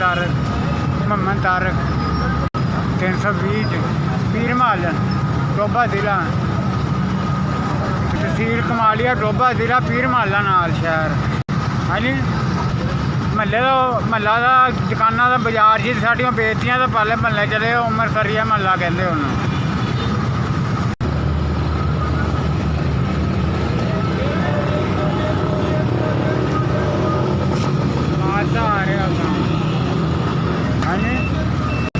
मोहम्मद तारक 320 पीर महल Toba जिला तहसील Kamalia Toba जिला पीर महल नाल शहर। हाँ जी महल्ला का दुकाना का बाजार जी साड़ियाँ बेचतियाँ तो पहले महल्ले चले अमृतसरिया महल्ला कहते उन्होंने। हाँ जी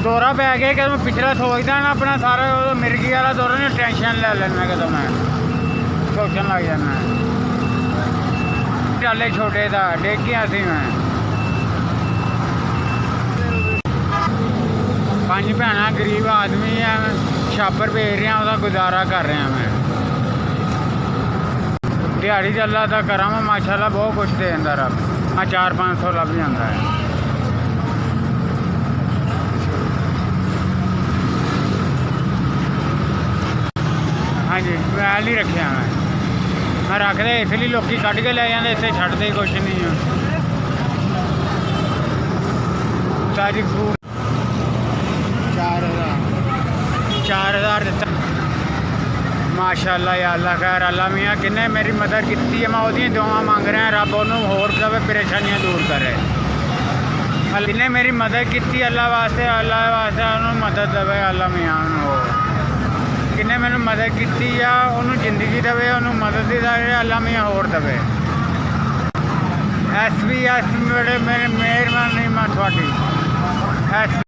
दौरा पै गया कि मैं पिछला सोचता ना अपना सारा मिर्गी वाला दौरा नहीं टेंशन ले लेना कि मैं सोचन लग जाना चाले छोटे था डिग गया सी मैं। 5 भैन गरीब आदमी है छापर भेज रहा उसका गुजारा कर रहा मैं दिहाड़ी चला तो करा मैं माशाल्लाह बहुत कुछ दे दिंदा रब। हाँ 400-500 लभ जाता है। हाँ जी मैल नहीं रखे मैं रख दे इसलिए लोग कढ़ के ले जाते इतने छड़ते ही कुछ नहीं है। ताजी फ्रूट 4,000 दिता माशाल्लाह या अल्लाह खैर अल्लाह मियाँ किन्ने मेरी मदद की है मैं वो दुआ मंग रहा रब उन्होंने होर दवे परेशानियां दूर करे। जिन्हें मेरी मदद की अल्लाह वास्ते उन्होंने मदद दवे अल्लाह मियाँ किन्ने मैंने मदद की उन्होंने जिंदगी दवे उन्होंने मदद ही दे अल्लाह मियाँ होर दवे। बड़े मेरे मेहरबानी मैं थोड़ी